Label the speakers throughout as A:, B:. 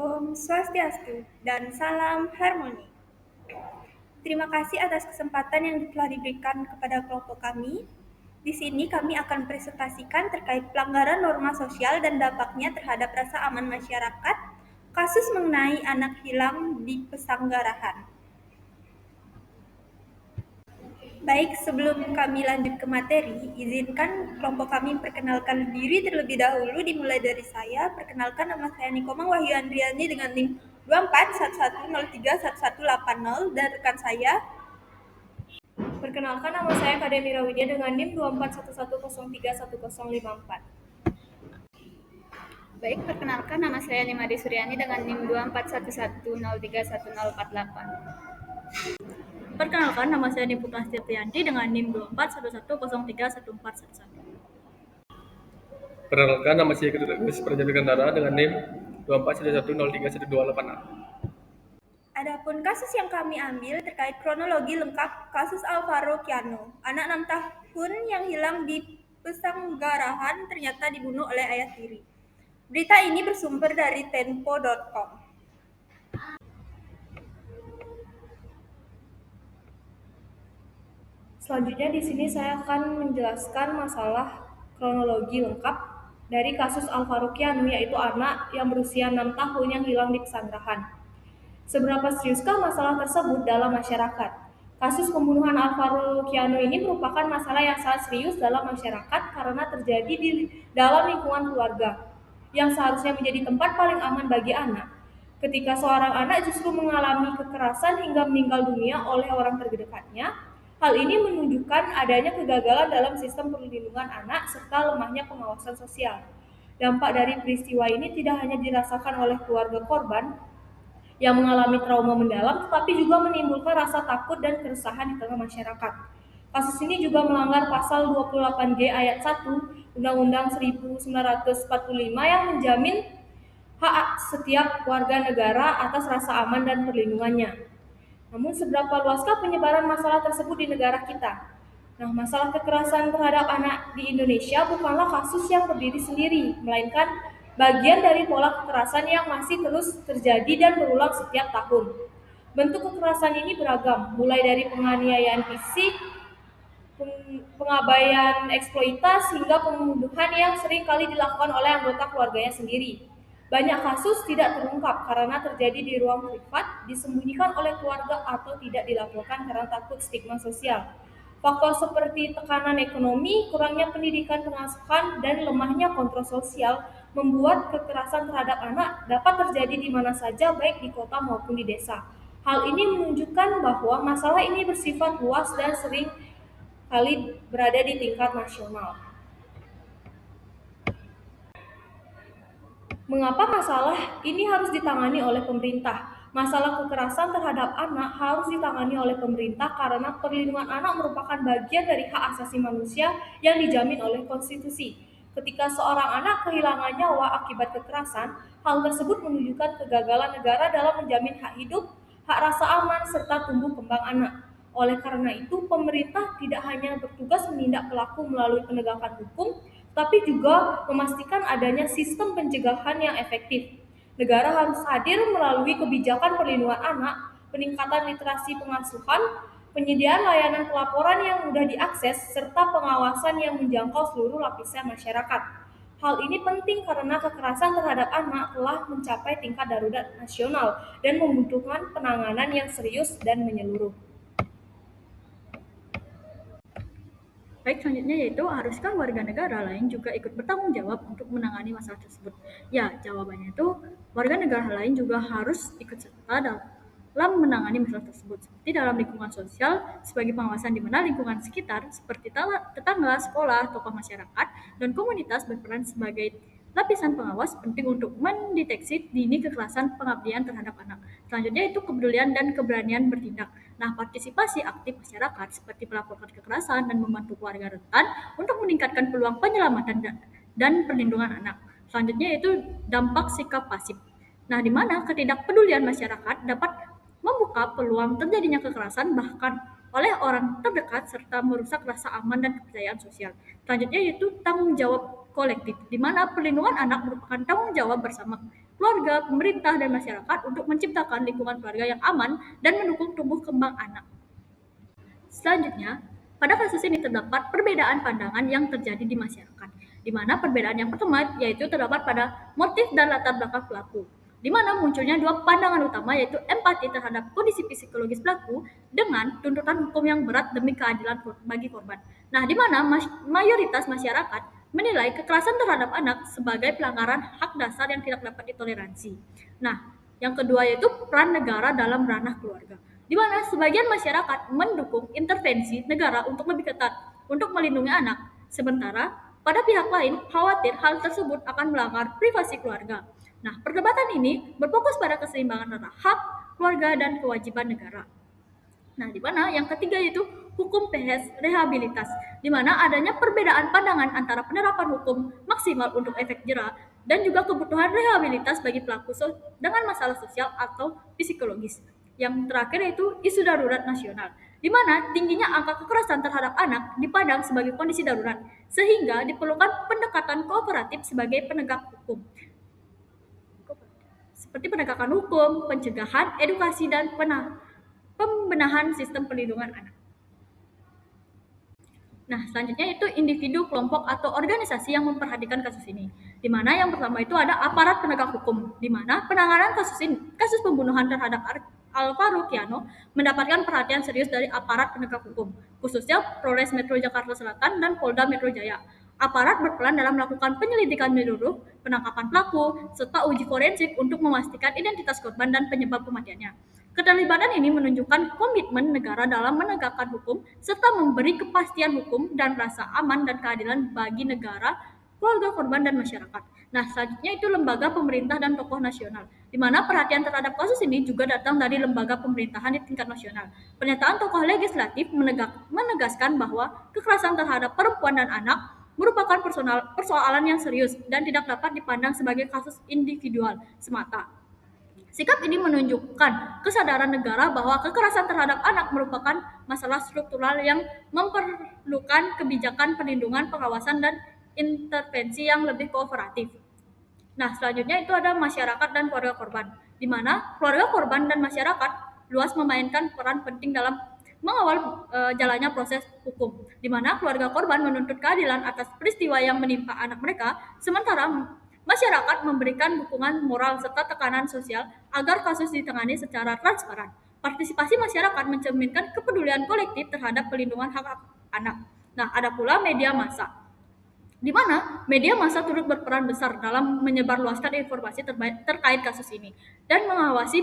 A: Om Swastiastu dan salam harmoni. Terima kasih atas kesempatan yang telah diberikan kepada kelompok kami. Di sini kami akan presentasikan terkait pelanggaran norma sosial dan dampaknya terhadap rasa aman masyarakat, kasus mengenai anak hilang di Pesanggarahan. Baik, sebelum kami lanjut ke materi, izinkan kelompok kami perkenalkan diri terlebih dahulu, dimulai dari saya. Perkenalkan, nama saya Nikomang Wahyu Andriani dengan NIM 2411031180 dan rekan saya.
B: Perkenalkan, nama saya Kade Mirawidya dengan NIM 2411031054.
C: Baik, perkenalkan, nama saya Nimade Suryani dengan NIM 2411031048.
D: Perkenalkan, nama saya Niputra Setianti dengan NIM 2411031411.
E: Perkenalkan, nama saya Agus Prajabi Gandara dengan NIM 2411031286.
A: Adapun kasus yang kami ambil terkait kronologi lengkap kasus Alvaro Kiano, anak 6 tahun yang hilang di Pesanggarahan ternyata dibunuh oleh ayah tiri. Berita ini bersumber dari tempo.com.
B: Selanjutnya di sini saya akan menjelaskan masalah kronologi lengkap dari kasus Alvaro Kiano, yaitu anak yang berusia 6 tahun yang hilang di Pesanggerahan. Seberapa seriuskah masalah tersebut dalam masyarakat? Kasus pembunuhan Alvaro Kiano ini merupakan masalah yang sangat serius dalam masyarakat karena terjadi di dalam lingkungan keluarga, yang seharusnya menjadi tempat paling aman bagi anak. Ketika seorang anak justru mengalami kekerasan hingga meninggal dunia oleh orang terdekatnya, hal ini menunjukkan adanya kegagalan dalam sistem perlindungan anak serta lemahnya pengawasan sosial. Dampak dari peristiwa ini tidak hanya dirasakan oleh keluarga korban yang mengalami trauma mendalam, tetapi juga menimbulkan rasa takut dan keresahan di tengah masyarakat. Kasus ini juga melanggar pasal 28G ayat 1 Undang-Undang 1945 yang menjamin hak setiap warga negara atas rasa aman dan perlindungannya. Namun seberapa luaskah penyebaran masalah tersebut di negara kita? Nah, masalah kekerasan terhadap anak di Indonesia bukanlah kasus yang berdiri sendiri, melainkan bagian dari pola kekerasan yang masih terus terjadi dan berulang setiap tahun. Bentuk kekerasan ini beragam, mulai dari penganiayaan fisik, pengabaian eksploitasi, hingga pembunuhan yang sering kali dilakukan oleh anggota keluarganya sendiri. Banyak kasus tidak terungkap karena terjadi di ruang privat, disembunyikan oleh keluarga, atau tidak dilaporkan karena takut stigma sosial. Faktor seperti tekanan ekonomi, kurangnya pendidikan pengasuhan, dan lemahnya kontrol sosial membuat kekerasan terhadap anak dapat terjadi di mana saja, baik di kota maupun di desa. Hal ini menunjukkan bahwa masalah ini bersifat luas dan sering kali berada di tingkat nasional. Mengapa masalah ini harus ditangani oleh pemerintah? Masalah kekerasan terhadap anak harus ditangani oleh pemerintah karena perlindungan anak merupakan bagian dari hak asasi manusia yang dijamin oleh konstitusi. Ketika seorang anak kehilangan nyawa akibat kekerasan, hal tersebut menunjukkan kegagalan negara dalam menjamin hak hidup, hak rasa aman, serta tumbuh kembang anak. Oleh karena itu, pemerintah tidak hanya bertugas menindak pelaku melalui penegakan hukum, tapi juga memastikan adanya sistem pencegahan yang efektif. Negara harus hadir melalui kebijakan perlindungan anak, peningkatan literasi pengasuhan, penyediaan layanan pelaporan yang mudah diakses, serta pengawasan yang menjangkau seluruh lapisan masyarakat. Hal ini penting karena kekerasan terhadap anak telah mencapai tingkat darurat nasional dan membutuhkan penanganan yang serius dan menyeluruh.
D: Baik, selanjutnya yaitu haruskah warga negara lain juga ikut bertanggung jawab untuk menangani masalah tersebut? Ya, jawabannya itu warga negara lain juga harus ikut serta dalam menangani masalah tersebut, seperti dalam lingkungan sosial sebagai pengawasan di mana lingkungan sekitar seperti tetangga, sekolah, tokoh masyarakat, dan komunitas berperan sebagai lapisan pengawas penting untuk mendeteksi dini kekerasan pengabdian terhadap anak. Selanjutnya itu kepedulian dan keberanian bertindak. Nah, partisipasi aktif masyarakat seperti melaporkan kekerasan dan membantu keluarga rentan untuk meningkatkan peluang penyelamatan dan perlindungan anak. Selanjutnya itu dampak sikap pasif. Nah, di mana ketidakpedulian masyarakat dapat membuka peluang terjadinya kekerasan bahkan oleh orang terdekat serta merusak rasa aman dan kepercayaan sosial. Selanjutnya yaitu tanggung jawab kolektif, di mana perlindungan anak merupakan tanggung jawab bersama keluarga, pemerintah, dan masyarakat untuk menciptakan lingkungan keluarga yang aman dan mendukung tumbuh kembang anak. Selanjutnya, pada kasus ini terdapat perbedaan pandangan yang terjadi di masyarakat, di mana perbedaan yang pertama yaitu terdapat pada motif dan latar belakang pelaku, di mana munculnya dua pandangan utama yaitu empati terhadap kondisi psikologis pelaku dengan tuntutan hukum yang berat demi keadilan bagi korban. Nah, di mana mayoritas masyarakat menilai kekerasan terhadap anak sebagai pelanggaran hak dasar yang tidak dapat ditoleransi. Nah, yang kedua yaitu peran negara dalam ranah keluarga, di mana sebagian masyarakat mendukung intervensi negara untuk lebih ketat untuk melindungi anak, sementara pada pihak lain khawatir hal tersebut akan melanggar privasi keluarga. Nah, perdebatan ini berfokus pada keseimbangan antara hak, keluarga, dan kewajiban negara. Nah, di mana yang ketiga yaitu hukum rehabilitas, di mana adanya perbedaan pandangan antara penerapan hukum maksimal untuk efek jera dan juga kebutuhan rehabilitas bagi pelaku dengan masalah sosial atau psikologis. Yang terakhir yaitu isu darurat nasional, di mana tingginya angka kekerasan terhadap anak dipandang sebagai kondisi darurat, sehingga diperlukan pendekatan kooperatif sebagai penegak hukum, seperti penegakan hukum, pencegahan, edukasi, dan pembenahan sistem perlindungan anak. Nah, selanjutnya itu individu, kelompok, atau organisasi yang memperhatikan kasus ini. Di mana yang pertama itu ada aparat penegak hukum, di mana penanganan kasus pembunuhan terhadap Alvarukiano mendapatkan perhatian serius dari aparat penegak hukum, khususnya Polres Metro Jakarta Selatan dan Polda Metro Jaya. Aparat berperan dalam melakukan penyelidikan menyeluruh, penangkapan pelaku, serta uji forensik untuk memastikan identitas korban dan penyebab kematiannya. Keterlibatan ini menunjukkan komitmen negara dalam menegakkan hukum serta memberi kepastian hukum dan rasa aman dan keadilan bagi negara, keluarga korban, dan masyarakat. Nah, selanjutnya itu lembaga pemerintah dan tokoh nasional, di mana perhatian terhadap kasus ini juga datang dari lembaga pemerintahan di tingkat nasional. Pernyataan tokoh legislatif menegaskan bahwa kekerasan terhadap perempuan dan anak merupakan persoalan yang serius dan tidak dapat dipandang sebagai kasus individual semata. Sikap ini menunjukkan kesadaran negara bahwa kekerasan terhadap anak merupakan masalah struktural yang memerlukan kebijakan perlindungan, pengawasan, dan intervensi yang lebih kooperatif. Nah, selanjutnya itu ada masyarakat dan keluarga korban, di mana keluarga korban dan masyarakat luas memainkan peran penting dalam mengawal jalannya proses hukum, di mana keluarga korban menuntut keadilan atas peristiwa yang menimpa anak mereka, sementara masyarakat memberikan dukungan moral serta tekanan sosial agar kasus ditangani secara transparan. Partisipasi masyarakat mencerminkan kepedulian kolektif terhadap pelindungan hak anak. Nah, ada pula media massa, di mana media massa turut berperan besar dalam menyebarluaskan informasi terkait kasus ini dan mengawasi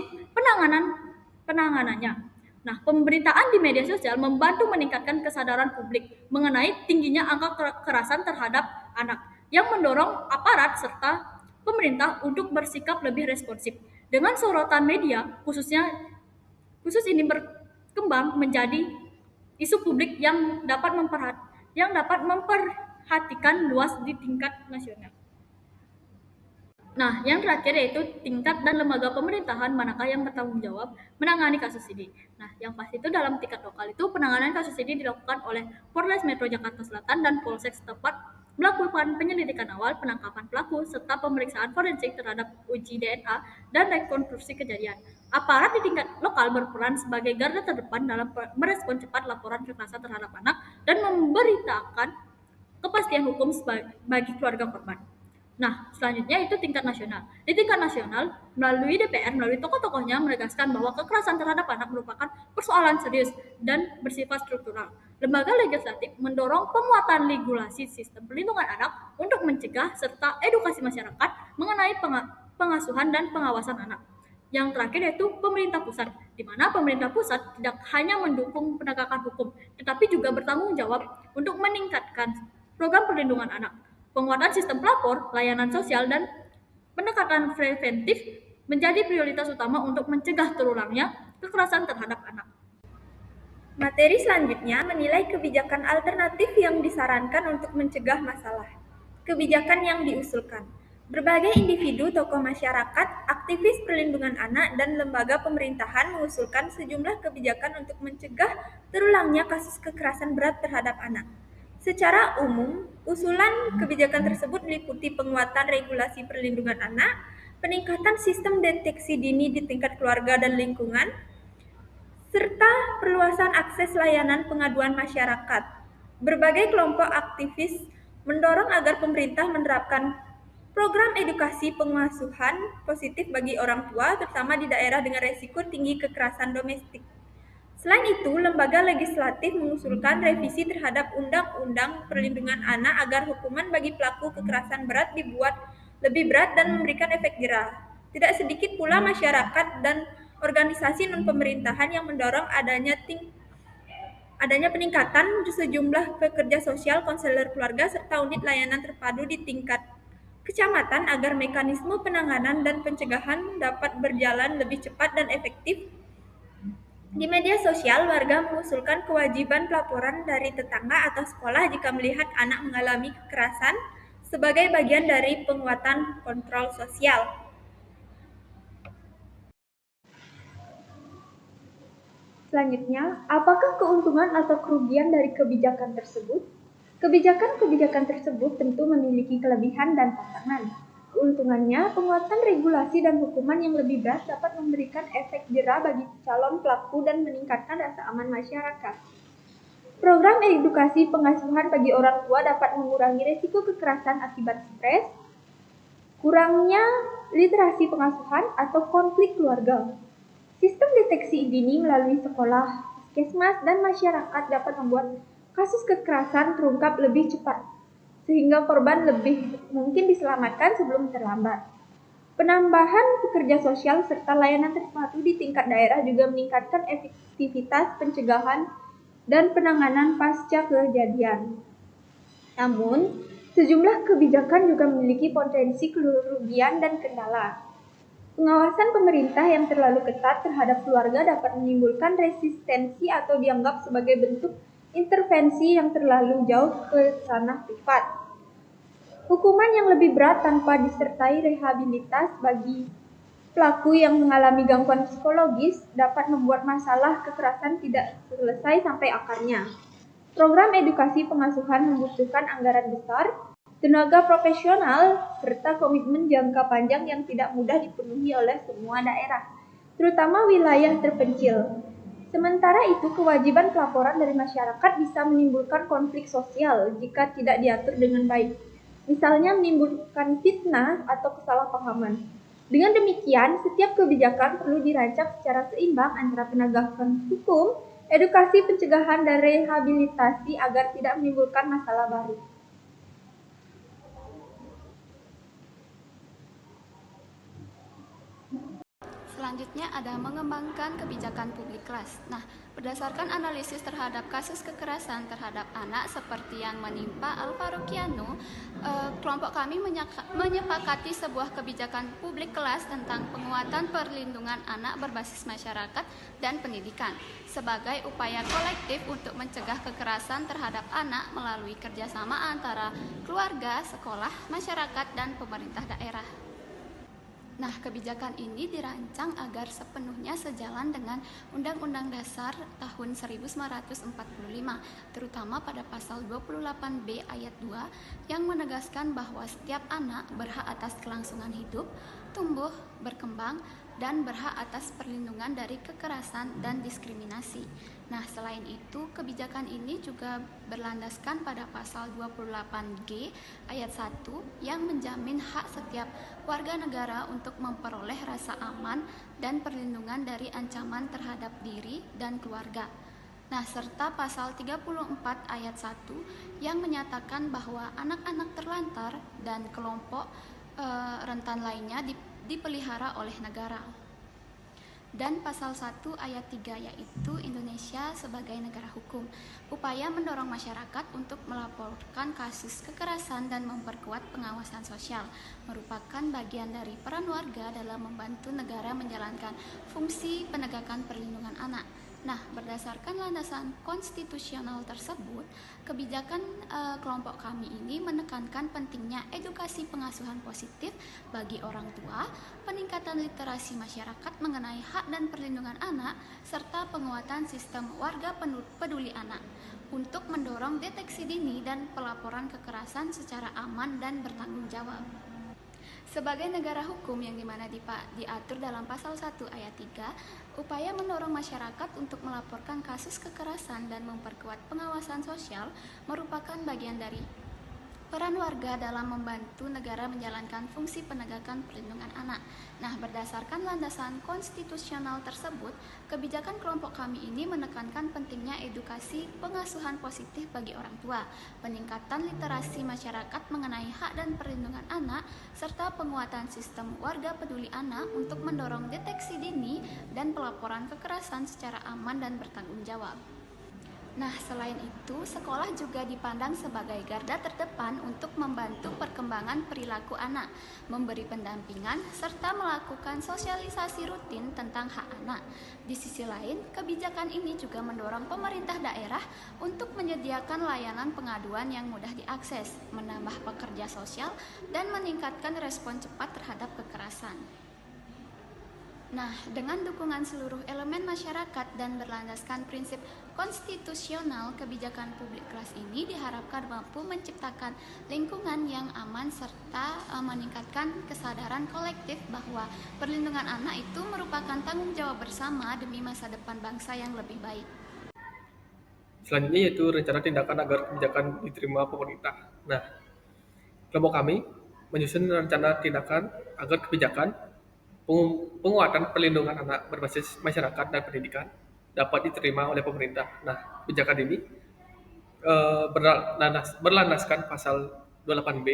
D: penanganannya. Nah, pemberitaan di media sosial membantu meningkatkan kesadaran publik mengenai tingginya angka kekerasan terhadap anak, yang mendorong aparat serta pemerintah untuk bersikap lebih responsif. Dengan sorotan media, khusus ini berkembang menjadi isu publik yang dapat memperhatikan luas di tingkat nasional. Nah, yang terakhir yaitu tingkat dan lembaga pemerintahan manakah yang bertanggung jawab menangani kasus ini. Nah, yang pasti itu dalam tingkat lokal itu penanganan kasus ini dilakukan oleh Polres Metro Jakarta Selatan dan Polsek setempat melakukan penyelidikan awal, penangkapan pelaku, serta pemeriksaan forensik terhadap uji DNA dan rekonstruksi kejadian. Aparat di tingkat lokal berperan sebagai garda terdepan dalam merespon cepat laporan kekerasan terhadap anak dan memberitakan kepastian hukum bagi keluarga korban. Nah, selanjutnya itu tingkat nasional. Di tingkat nasional, melalui DPR, melalui tokoh-tokohnya menegaskan bahwa kekerasan terhadap anak merupakan persoalan serius dan bersifat struktural. Lembaga legislatif mendorong penguatan regulasi sistem perlindungan anak untuk mencegah serta edukasi masyarakat mengenai pengasuhan dan pengawasan anak. Yang terakhir yaitu pemerintah pusat, di mana pemerintah pusat tidak hanya mendukung penegakan hukum, tetapi juga bertanggung jawab untuk meningkatkan program perlindungan anak, penguatan sistem pelapor, layanan sosial, dan pendekatan preventif menjadi prioritas utama untuk mencegah terulangnya kekerasan terhadap anak.
A: Materi selanjutnya menilai kebijakan alternatif yang disarankan untuk mencegah masalah. Kebijakan yang diusulkan. Berbagai individu, tokoh masyarakat, aktivis perlindungan anak, dan lembaga pemerintahan mengusulkan sejumlah kebijakan untuk mencegah terulangnya kasus kekerasan berat terhadap anak. Secara umum, usulan kebijakan tersebut meliputi penguatan regulasi perlindungan anak, peningkatan sistem deteksi dini di tingkat keluarga dan lingkungan, serta perluasan akses layanan pengaduan masyarakat. Berbagai kelompok aktivis mendorong agar pemerintah menerapkan program edukasi pengasuhan positif bagi orang tua, terutama di daerah dengan resiko tinggi kekerasan domestik. Selain itu, lembaga legislatif mengusulkan revisi terhadap Undang-Undang Perlindungan Anak agar hukuman bagi pelaku kekerasan berat dibuat lebih berat dan memberikan efek jerah. Tidak sedikit pula masyarakat dan organisasi non-pemerintahan yang mendorong adanya peningkatan sejumlah pekerja sosial, konselor keluarga, serta unit layanan terpadu di tingkat kecamatan agar mekanisme penanganan dan pencegahan dapat berjalan lebih cepat dan efektif. Di media sosial, warga mengusulkan kewajiban pelaporan dari tetangga atau sekolah jika melihat anak mengalami kekerasan sebagai bagian dari penguatan kontrol sosial. Selanjutnya, apakah keuntungan atau kerugian dari kebijakan tersebut? Kebijakan-kebijakan tersebut tentu memiliki kelebihan dan tantangan. Keuntungannya, penguatan regulasi dan hukuman yang lebih berat dapat memberikan efek jerah bagi calon pelaku dan meningkatkan rasa aman masyarakat. Program edukasi pengasuhan bagi orang tua dapat mengurangi risiko kekerasan akibat stres, kurangnya literasi pengasuhan, atau konflik keluarga. Sistem deteksi dini melalui sekolah, puskesmas, dan masyarakat dapat membuat kasus kekerasan terungkap lebih cepat, sehingga korban lebih mungkin diselamatkan sebelum terlambat. Penambahan pekerja sosial serta layanan terpadu di tingkat daerah juga meningkatkan efektivitas pencegahan dan penanganan pasca kejadian. Namun, sejumlah kebijakan juga memiliki potensi kerugian dan kendala. Pengawasan pemerintah yang terlalu ketat terhadap keluarga dapat menimbulkan resistensi atau dianggap sebagai bentuk intervensi yang terlalu jauh ke ranah privat. Hukuman yang lebih berat tanpa disertai rehabilitas bagi pelaku yang mengalami gangguan psikologis dapat membuat masalah kekerasan tidak selesai sampai akarnya. Program edukasi pengasuhan membutuhkan anggaran besar, tenaga profesional, serta komitmen jangka panjang yang tidak mudah dipenuhi oleh semua daerah, terutama wilayah terpencil. Sementara itu, kewajiban pelaporan dari masyarakat bisa menimbulkan konflik sosial jika tidak diatur dengan baik. Misalnya menimbulkan fitnah atau kesalahpahaman. Dengan demikian, setiap kebijakan perlu dirancang secara seimbang antara penegakan hukum, edukasi pencegahan, dan rehabilitasi agar tidak menimbulkan masalah baru.
C: Selanjutnya ada mengembangkan kebijakan publik kelas. Nah, berdasarkan analisis terhadap kasus kekerasan terhadap anak seperti yang menimpa Alvarokiano, kelompok kami menyepakati sebuah kebijakan publik kelas tentang penguatan perlindungan anak berbasis masyarakat dan pendidikan sebagai upaya kolektif untuk mencegah kekerasan terhadap anak melalui kerjasama antara keluarga, sekolah, masyarakat, dan pemerintah daerah. Nah, kebijakan ini dirancang agar sepenuhnya sejalan dengan Undang-Undang Dasar tahun 1945, terutama pada pasal 28B ayat 2 yang menegaskan bahwa setiap anak berhak atas kelangsungan hidup, tumbuh, berkembang, dan berhak atas perlindungan dari kekerasan dan diskriminasi. Nah, selain itu, kebijakan ini juga berlandaskan pada pasal 28G ayat 1 yang menjamin hak setiap warga negara untuk memperoleh rasa aman dan perlindungan dari ancaman terhadap diri dan keluarga. Nah, serta pasal 34 ayat 1 yang menyatakan bahwa anak-anak terlantar dan kelompok rentan lainnya dipelihara oleh negara. Dan pasal 1 ayat 3 yaitu Indonesia sebagai negara hukum. Upaya mendorong masyarakat untuk melaporkan kasus kekerasan dan memperkuat pengawasan sosial merupakan bagian dari peran warga dalam membantu negara menjalankan fungsi penegakan perlindungan anak. Nah, berdasarkan landasan konstitusional tersebut, kebijakan kelompok kami ini menekankan pentingnya edukasi pengasuhan positif bagi orang tua, peningkatan literasi masyarakat mengenai hak dan perlindungan anak, serta penguatan sistem warga peduli anak untuk mendorong deteksi dini dan pelaporan kekerasan secara aman dan bertanggung jawab. Sebagai negara hukum yang dimana diatur dalam pasal 1 ayat 3, upaya mendorong masyarakat untuk melaporkan kasus kekerasan dan memperkuat pengawasan sosial merupakan bagian dari peran warga dalam membantu negara menjalankan fungsi penegakan perlindungan anak. Nah, berdasarkan landasan konstitusional tersebut, kebijakan kelompok kami ini menekankan pentingnya edukasi pengasuhan positif bagi orang tua, peningkatan literasi masyarakat mengenai hak dan perlindungan anak, serta penguatan sistem warga peduli anak untuk mendorong deteksi dini dan pelaporan kekerasan secara aman dan bertanggung jawab. Nah, selain itu, sekolah juga dipandang sebagai garda terdepan untuk membantu perkembangan perilaku anak, memberi pendampingan, serta melakukan sosialisasi rutin tentang hak anak. Di sisi lain, kebijakan ini juga mendorong pemerintah daerah untuk menyediakan layanan pengaduan yang mudah diakses, menambah pekerja sosial, dan meningkatkan respon cepat terhadap kekerasan. Nah, dengan dukungan seluruh elemen masyarakat dan berlandaskan prinsip konstitusional, kebijakan publik kelas ini diharapkan mampu menciptakan lingkungan yang aman serta meningkatkan kesadaran kolektif bahwa perlindungan anak itu merupakan tanggung jawab bersama demi masa depan bangsa yang lebih baik.
E: Selanjutnya yaitu rencana tindakan agar kebijakan diterima pemerintah. Nah, kelompok kami menyusun rencana tindakan agar kebijakan penguatan perlindungan anak berbasis masyarakat dan pendidikan dapat diterima oleh pemerintah. Nah, kebijakan ini berlandaskan pasal 28B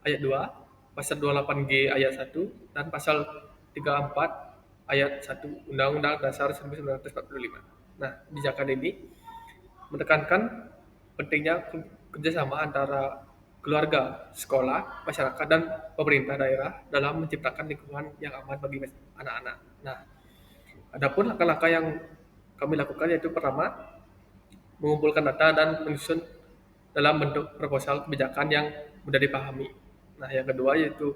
E: ayat 2, pasal 28G ayat 1, dan pasal 34 ayat 1 Undang-Undang Dasar 1945. Nah, kebijakan ini menekankan pentingnya kerjasama antara keluarga, sekolah, masyarakat, dan pemerintah daerah dalam menciptakan lingkungan yang aman bagi anak-anak. Nah, adapun langkah-langkah yang kami lakukan yaitu pertama, mengumpulkan data dan menyusun dalam bentuk proposal kebijakan yang mudah dipahami. Nah, yang kedua yaitu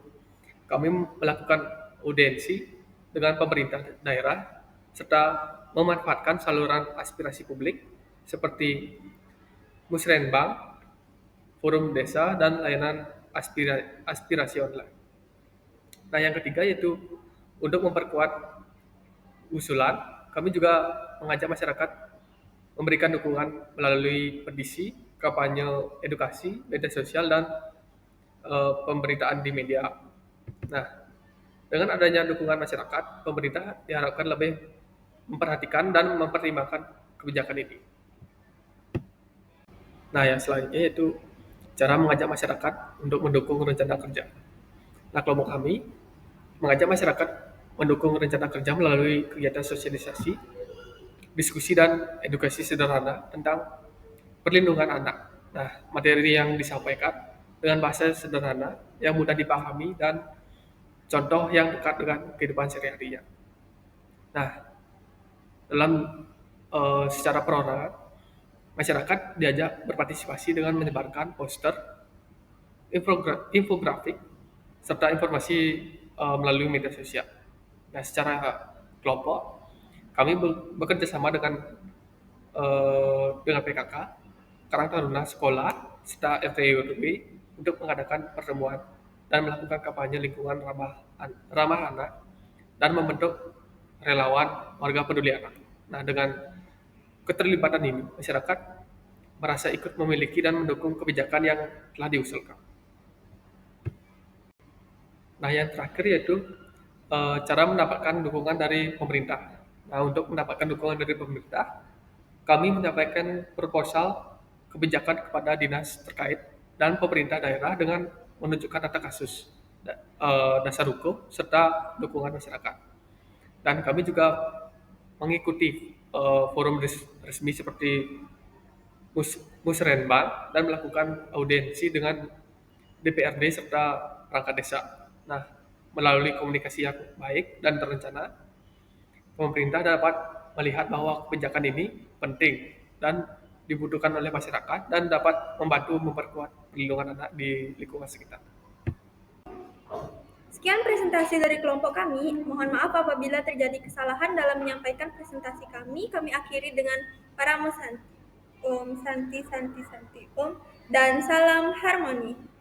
E: kami melakukan audiensi dengan pemerintah daerah serta memanfaatkan saluran aspirasi publik seperti musrenbang, forum desa, dan layanan aspirasi online. Nah, yang ketiga yaitu untuk memperkuat usulan, kami juga mengajak masyarakat memberikan dukungan melalui petisi, kampanye edukasi, media sosial, dan pemberitaan di media. Nah, dengan adanya dukungan masyarakat, pemerintah diharapkan lebih memperhatikan dan mempertimbangkan kebijakan ini. Nah, yang selanjutnya yaitu cara mengajak masyarakat untuk mendukung rencana kerja. Nah, kelompok kami mengajak masyarakat mendukung rencana kerja melalui kegiatan sosialisasi, diskusi, dan edukasi sederhana tentang perlindungan anak. Nah, materi yang disampaikan dengan bahasa sederhana yang mudah dipahami dan contoh yang dekat dengan kehidupan sehari-harinya. Nah, dalam secara perorangan, masyarakat diajak berpartisipasi dengan menyebarkan poster, infografik, serta informasi melalui media sosial. Nah, secara kelompok, kami bekerja sama dengan PKK, Karang Taruna Sekolah, serta RT RW untuk mengadakan pertemuan dan melakukan kampanye lingkungan ramah anak dan membentuk relawan warga peduli anak. Nah, dengan keterlibatan ini, masyarakat merasa ikut memiliki dan mendukung kebijakan yang telah diusulkan. Nah, yang terakhir yaitu cara mendapatkan dukungan dari pemerintah. Nah, untuk mendapatkan dukungan dari pemerintah, kami menyampaikan proposal kebijakan kepada dinas terkait dan pemerintah daerah dengan menunjukkan data kasus, dasar hukum, serta dukungan masyarakat. Dan kami juga mengikuti forum resmi seperti musrenbang dan melakukan audiensi dengan DPRD serta perangkat desa. Nah, melalui komunikasi yang baik dan terencana, pemerintah dapat melihat bahwa kebijakan ini penting dan dibutuhkan oleh masyarakat dan dapat membantu memperkuat perlindungan anak di lingkungan sekitar.
A: Sekian presentasi dari kelompok kami. Mohon maaf apabila terjadi kesalahan dalam menyampaikan presentasi kami. Kami akhiri dengan Paramo Santi. Om Santi Santi Santi Om dan salam harmoni.